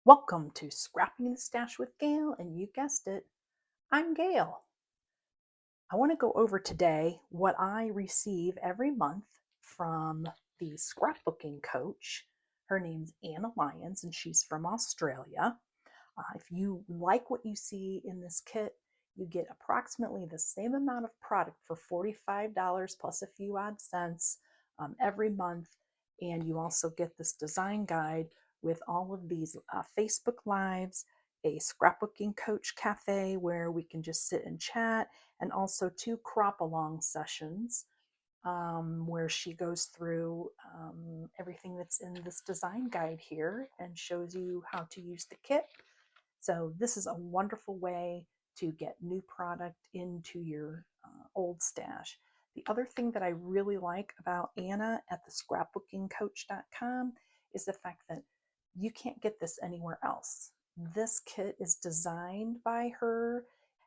Welcome to Scrapping the Stash with Gail, and you guessed it, I'm Gail. I want to go over today what I receive every month from the scrapbooking coach. Her name's Anna Lyons, and she's from Australia. If you like what you see in this kit, you get approximately the same amount of product for $45 plus a few odd cents every month. And you also get this design guide with all of these Facebook Lives, a scrapbooking coach cafe where we can just sit and chat, and also 2 crop along sessions where she goes through everything that's in this design guide here and shows you how to use the kit. So this is a wonderful way to get new product into your old stash. The other thing that I really like about Anna at the scrapbookingcoach.com is the fact that you can't get this anywhere else. This kit is designed by her,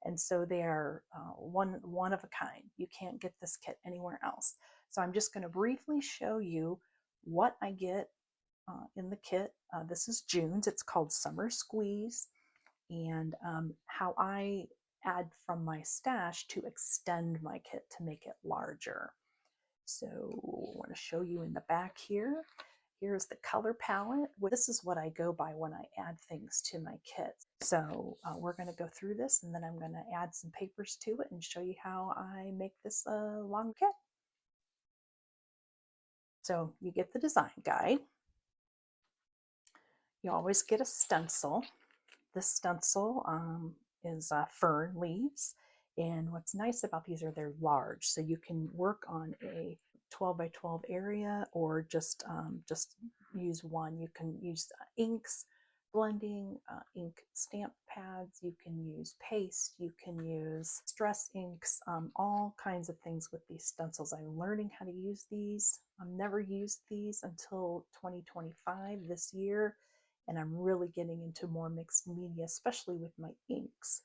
and so they are one of a kind. You can't get this kit anywhere else. So I'm just going to briefly show you what I get in the kit. This is June's. It's called Summer Squeeze, and how I add from my stash to extend my kit to make it larger. So I want to show you in the back here. Here's the color palette. This is what I go by when I add things to my kit. So we're going to go through this, and then I'm going to add some papers to it and show you how I make this a long kit. So you get the design guide. You always get a stencil. This stencil is fern leaves, and what's nice about these are they're large, so you can work on a 12 by 12 area, or just use one. You can use inks, blending, ink stamp pads, you can use paste, you can use stress inks, all kinds of things with these stencils. I'm learning how to use these. I've never used these until 2025 this year, and I'm really getting into more mixed media, especially with my inks.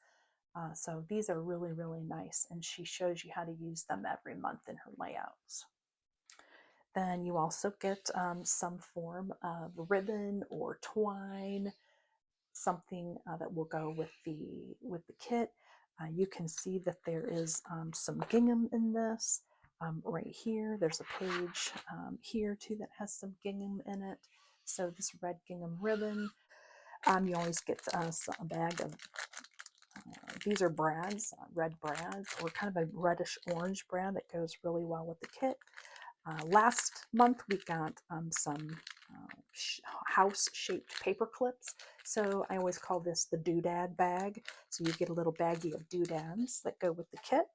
So these are really, really nice, and she shows you how to use them every month in her layouts. Then you also get some form of ribbon or twine, something that will go with the kit. You can see that there is some gingham in this. Right here, there's a page here too that has some gingham in it. So this red gingham ribbon. You always get a bag of, these are brads, red brads, or kind of a reddish orange brad that goes really well with the kit. Last month we got some house-shaped paper clips. So I always call this the doodad bag. So you get a little baggie of doodads that go with the kit.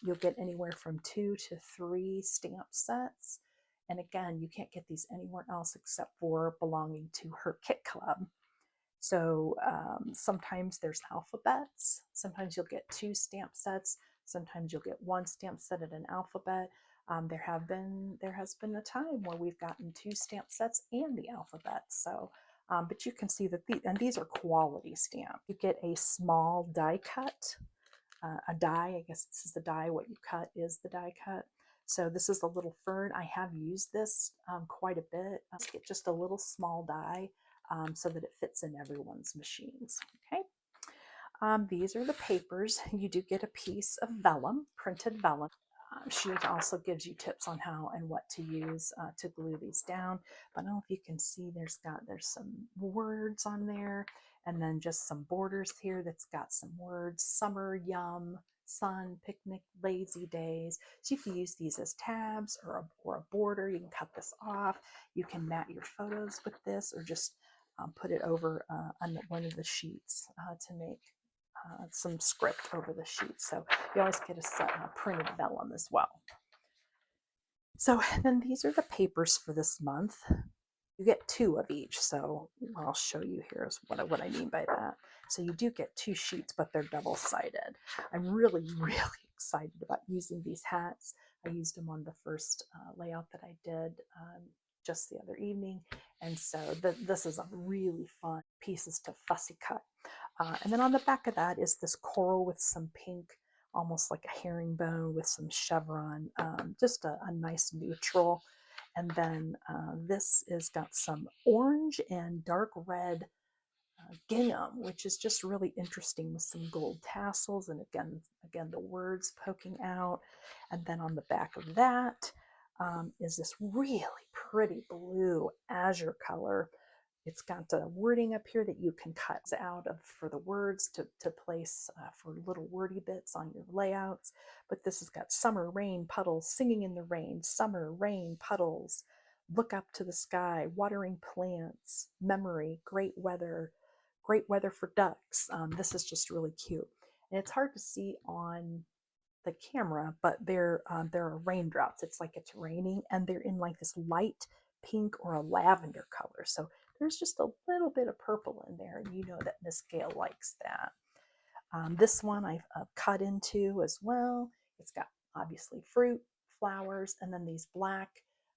You'll get anywhere from 2 to 3 stamp sets. And again, you can't get these anywhere else except for belonging to her kit club. So sometimes there's alphabets. Sometimes you'll get 2 stamp sets. Sometimes you'll get 1 stamp set and an alphabet. There has been a time where we've gotten 2 stamp sets and the alphabet. So, but you can see that these are quality stamp. You get a small die cut, a die. I guess this is the die. What you cut is the die cut. So this is a little fern. I have used this quite a bit. Get just a little small die so that it fits in everyone's machines. Okay. These are the papers. You do get a piece of vellum, printed vellum. She also gives you tips on how and what to use to glue these down. But I don't know if you can see, there's some words on there, and then just some borders here that's got some words: summer, yum, sun, picnic, lazy days. So you can use these as tabs or a border. You can cut this off. You can mat your photos with this, or just put it over on one of the sheets to make some script over the sheet. So you always get a set of printed vellum as well. So then these are the papers for this month. You get 2 of each. So I'll show you here is what I mean by that. So you do get 2 sheets, but they're double-sided. I'm really, really excited about using these hats. I used them on the first layout that I did just the other evening. And so this is a really fun pieces to fussy cut. And then on the back of that is this coral with some pink, almost like a herringbone with some chevron, just a nice neutral. And then this has got some orange and dark red gingham, which is just really interesting with some gold tassels, and again the words poking out. And then on the back of that is this really pretty blue azure color. It's got wording up here that you can cut out of for the words to place for little wordy bits on your layouts. But this has got summer rain puddles, singing in the rain, summer rain puddles, look up to the sky, watering plants, memory, great weather for ducks. This is just really cute. And it's hard to see on the camera, but there are raindrops. It's like it's raining, and they're in like this light pink or a lavender color. So there's just a little bit of purple in there, and you know that Miss Gail likes that. This one I've cut into as well. It's got obviously fruit, flowers, and then these black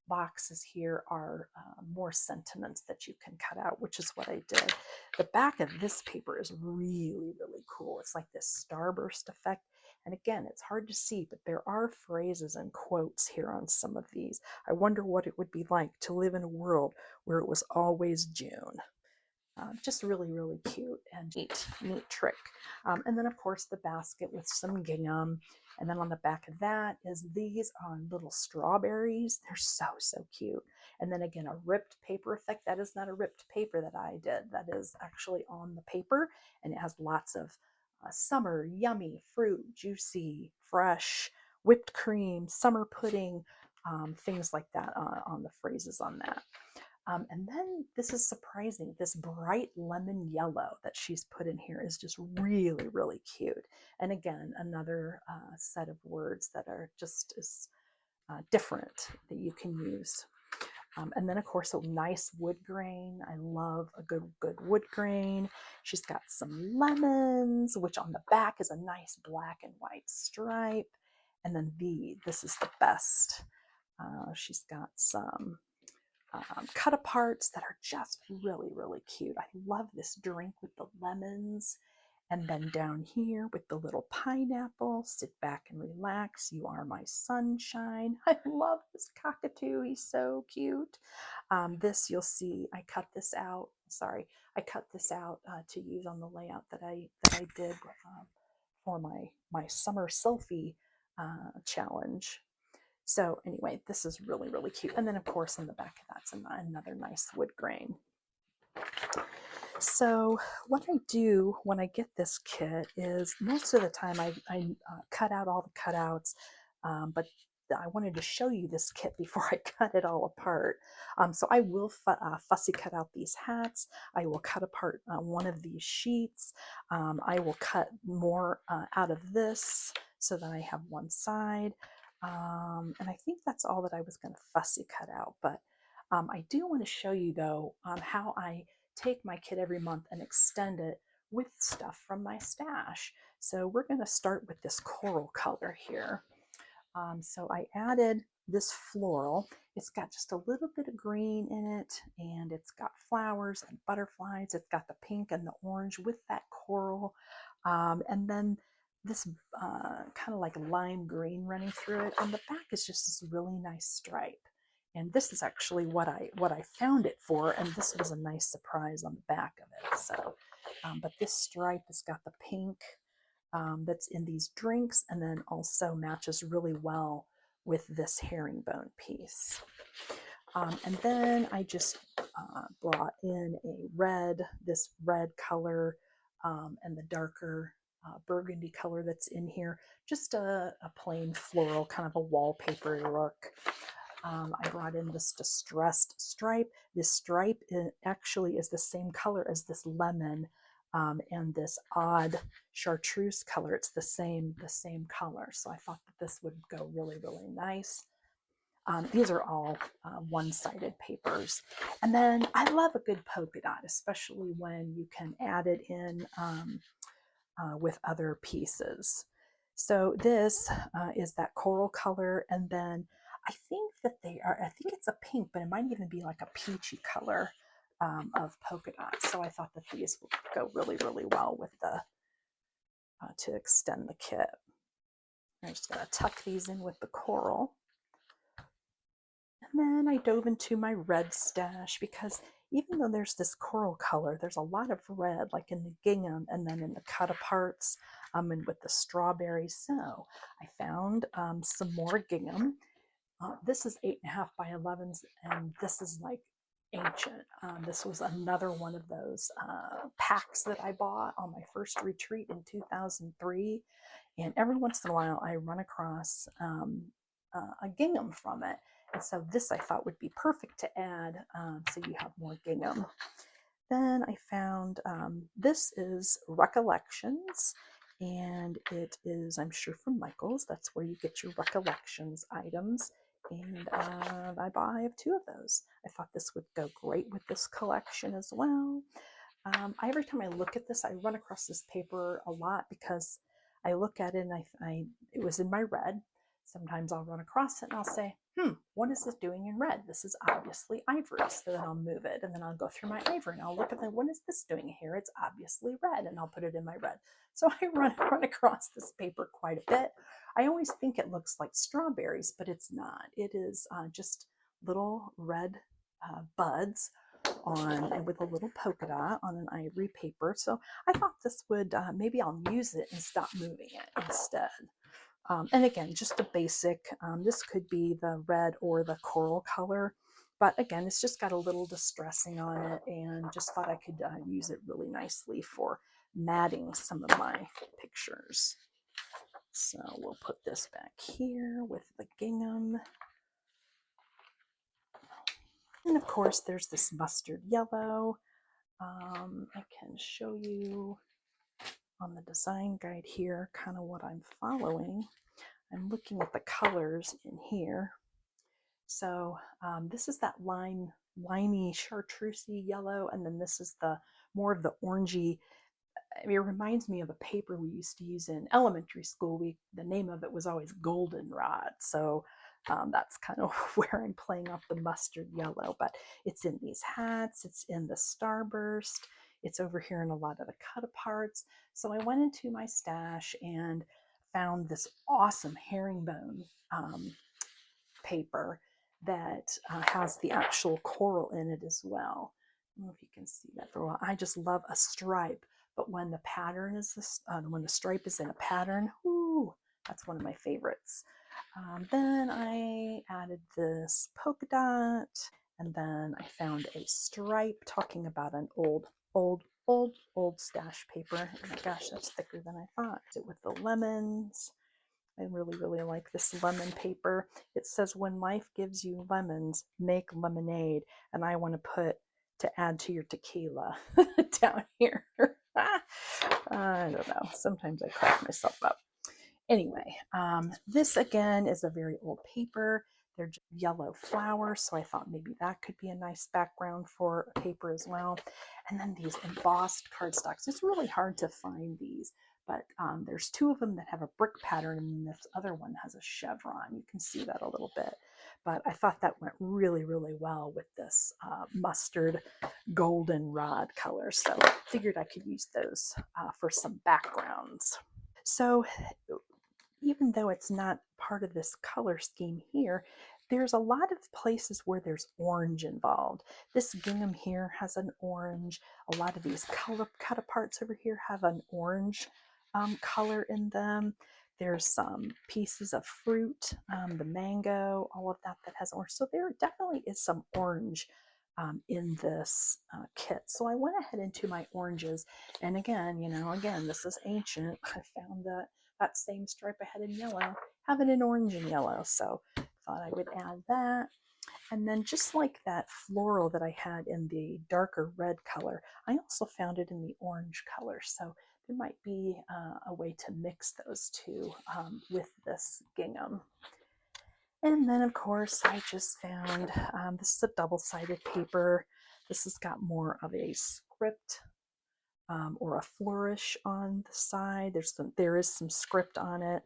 boxes here are more sentiments that you can cut out, which is what I did. The back of this paper is really, really cool. It's like this starburst effect. And again, it's hard to see, but there are phrases and quotes here on some of these. I wonder what it would be like to live in a world where it was always June. Just really, really cute and neat trick. And then, of course, the basket with some gingham. And then on the back of that is these little strawberries. They're so, so cute. And then again, a ripped paper effect. That is not a ripped paper that I did. That is actually on the paper, and it has lots of summer, yummy, fruit, juicy, fresh, whipped cream, summer pudding, things like that on the phrases on that. And then this is surprising. This bright lemon yellow that she's put in here is just really, really cute. And again, another set of words that are just as different that you can use. And then, of course, a nice wood grain. I love a good wood grain. She's got some lemons, which on the back is a nice black and white stripe. And then this is the best. She's got some cut aparts that are just really, really cute. I love this drink with the lemons. And then down here with the little pineapple, sit back and relax. You are my sunshine. I love this cockatoo. He's so cute. This you'll see, I cut this out. Sorry, I cut this out to use on the layout that I did for my summer selfie challenge. So anyway, this is really, really cute. And then of course in the back of that's another nice wood grain. So what I do when I get this kit is most of the time I cut out all the cutouts, but I wanted to show you this kit before I cut it all apart. So I will fussy cut out these hats. I will cut apart one of these sheets. I will cut more out of this so that I have one side. And I think that's all that I was going to fussy cut out. But I do want to show you though how I take my kit every month and extend it with stuff from my stash. So we're going to start with this coral color here. So I added this floral. It's got just a little bit of green in it, and it's got flowers and butterflies. It's got the pink and the orange with that coral. And then this kind of like lime green running through it. On the back is just this really nice stripe. And this is actually what I found it for, and this was a nice surprise on the back of it. So, but this stripe has got the pink that's in these drinks, and then also matches really well with this herringbone piece. And then I just brought in this red color, and the darker burgundy color that's in here. Just a plain floral, kind of a wallpaper look. I brought in this distressed stripe. This stripe actually is the same color as this lemon and this odd chartreuse color. It's the same color. So I thought that this would go really, really nice. These are all one-sided papers. And then I love a good polka dot, especially when you can add it in with other pieces. So this is that coral color, and then I think it's a pink, but it might even be like a peachy color of polka dots. So I thought that these would go really, really well with to extend the kit. I'm just going to tuck these in with the coral. And And then I dove into my red stash because even though there's this coral color, there's a lot of red, like in the gingham and then in the cut aparts and with the strawberries. So I found some more gingham. This is 8.5 by 11s, and this is like ancient. This was another one of those packs that I bought on my first retreat in 2003. And every once in a while, I run across a gingham from it. And so this I thought would be perfect to add so you have more gingham. Then I found this is Recollections, and it is, I'm sure, from Michael's. That's where you get your Recollections items. And I have two of those. I thought this would go great with this collection as well. Every time I look at this, I run across this paper a lot because I look at it and it was in my red. Sometimes I'll run across it and I'll say, what is this doing in red? This is obviously ivory. So then I'll move it and then I'll go through my ivory and I'll look at it. What is this doing here? It's obviously red, and I'll put it in my red. So I run across this paper quite a bit. I always think it looks like strawberries, but it's not. It is just little red buds on and with a little polka dot on an ivory paper. So I thought this would maybe I'll use it and stop moving it instead. And again, just a basic, this could be the red or the coral color, but again, it's just got a little distressing on it, and just thought I could use it really nicely for matting some of my pictures. So we'll put this back here with the gingham. And of course, there's this mustard yellow. I can show you on the design guide here kind of what I'm following. I'm looking at the colors in here. So this is that limey chartreusey yellow, and then this is the more of the orangey. I mean, it reminds me of a paper we used to use in elementary school. The name of it was always goldenrod. So that's kind of where I'm playing off the mustard yellow. But it's in these hats. It's in the starburst. It's over here in a lot of the cut aparts. So I went into my stash and found this awesome herringbone paper that has the actual coral in it as well. I don't know if you can see that very well. I just love a stripe, but when the pattern is this, when the stripe is in a pattern, ooh, that's one of my favorites. Then I added this polka dot, and then I found a stripe talking about an old stash paper. Oh my gosh, that's thicker than I thought. With the lemons. I really, really like this lemon paper. It says, when life gives you lemons, make lemonade. And I want to put to add to your tequila down here. I don't know. Sometimes I crack myself up. Anyway, this again is a very old paper. They're just yellow flowers, so I thought maybe that could be a nice background for a paper as well. And then these embossed cardstocks. It's really hard to find these, but there's two of them that have a brick pattern, and this other one has a chevron. You can see that a little bit. But I thought that went really, really well with this mustard goldenrod color. So I figured I could use those for some backgrounds. So even though it's not part of this color scheme here, there's a lot of places where there's orange involved. This gingham here has an orange. A lot of these color cut aparts over here have an orange color in them. There's some pieces of fruit, the mango, all of that has orange. So there definitely is some orange in this kit. So I went ahead into my oranges, and again, this is ancient. I found that same stripe I had in yellow, have it in orange and yellow. So thought I would add that. And then just like that floral that I had in the darker red color, I also found it in the orange color. So there might be a way to mix those two with this gingham. And then of course I just found, this is a double-sided paper. This has got more of a script or a flourish on the side. There is some script on it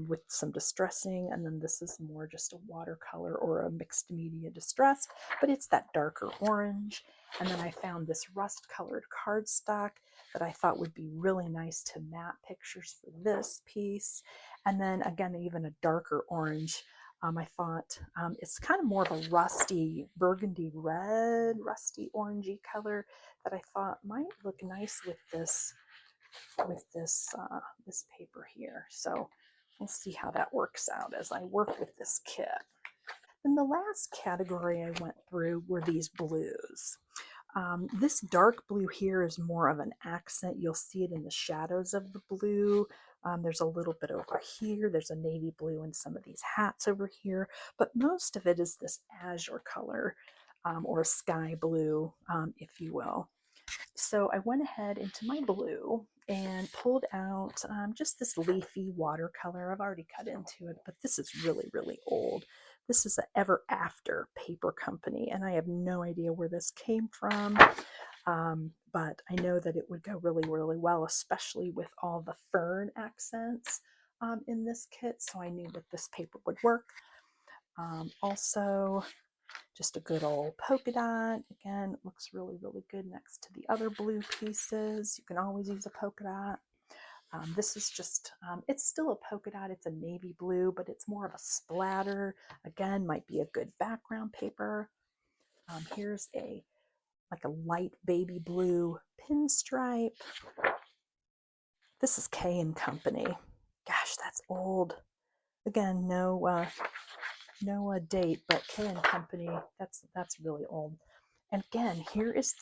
with some distressing, and then this is more just a watercolor or a mixed media distressed, but it's that darker orange. And then I found this rust-colored cardstock that I thought would be really nice to matte pictures for this piece. And then again, even a darker orange. I thought it's kind of more of a rusty burgundy red, rusty orangey color that I thought might look nice with this paper here. So we'll see how that works out as I work with this kit. Then the last category I went through were these blues. This dark blue here is more of an accent. You'll see it in the shadows of the blue. There's a little bit over here. There's a navy blue in some of these hats over here, but most of it is this azure color or sky blue, if you will. So I went ahead into my blue and pulled out just this leafy watercolor. I've already cut into it, but this is really, really old. This is an Ever After paper company, and I have no idea where this came from, but I know that it would go really, really well, especially with all the fern accents in this kit, so I knew that this paper would work. Also, just a good old polka dot. Again, it looks really, really good next to the other blue pieces. You can always use a polka dot. This is just, it's still a polka dot. It's a navy blue, but it's more of a splatter. Again, might be a good background paper. Here's like a light baby blue pinstripe. This is K and Company. Gosh, that's old. Again, no date, but K and Company. That's really old. And again, here is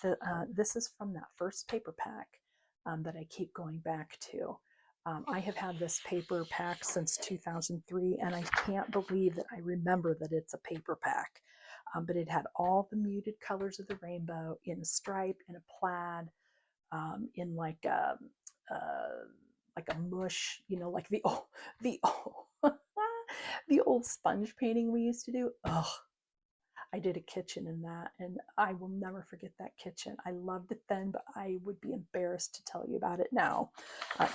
this is from that first paper pack that I keep going back to. I have had this paper pack since 2003, and I can't believe that I remember that it's a paper pack. But it had all the muted colors of the rainbow in a stripe, in a plaid, in like a mush, like the old, the old sponge painting we used to do. Oh, I did a kitchen in that, and I will never forget that kitchen. I loved it then, but I would be embarrassed to tell you about it now,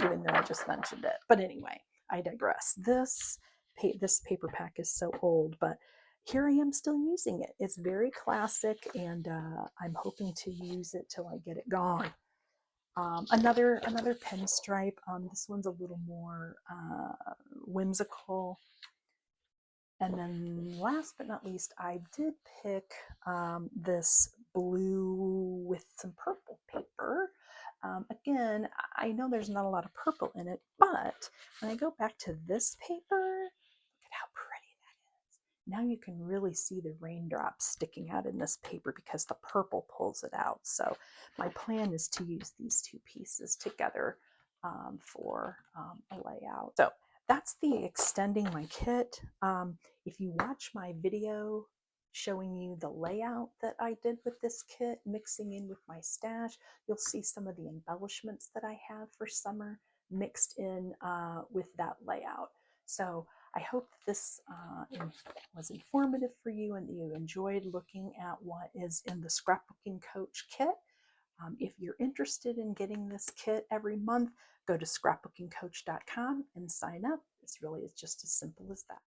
even though I just mentioned it. But anyway, I digress. This paper pack is so old, but here I am still using it. It's very classic, and I'm hoping to use it till I get it gone. Another pinstripe. This one's a little more whimsical. And then last but not least, I did pick this blue with some purple paper. Again, I know there's not a lot of purple in it, but when I go back to this paper, look at how pretty that is. Now you can really see the raindrops sticking out in this paper because the purple pulls it out. So my plan is to use these two pieces together for a layout. So that's the extending my kit. If you watch my video showing you the layout that I did with this kit, mixing in with my stash, you'll see some of the embellishments that I have for summer mixed in with that layout. So I hope this was informative for you and that you enjoyed looking at what is in the Scrapbooking Coach kit. If you're interested in getting this kit every month, go to scrapbookingcoach.com and sign up. It's just as simple as that.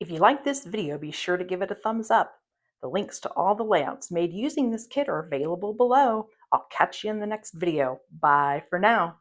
If you like this video, be sure to give it a thumbs up. The links to all the layouts made using this kit are available below. I'll catch you in the next video. Bye for now.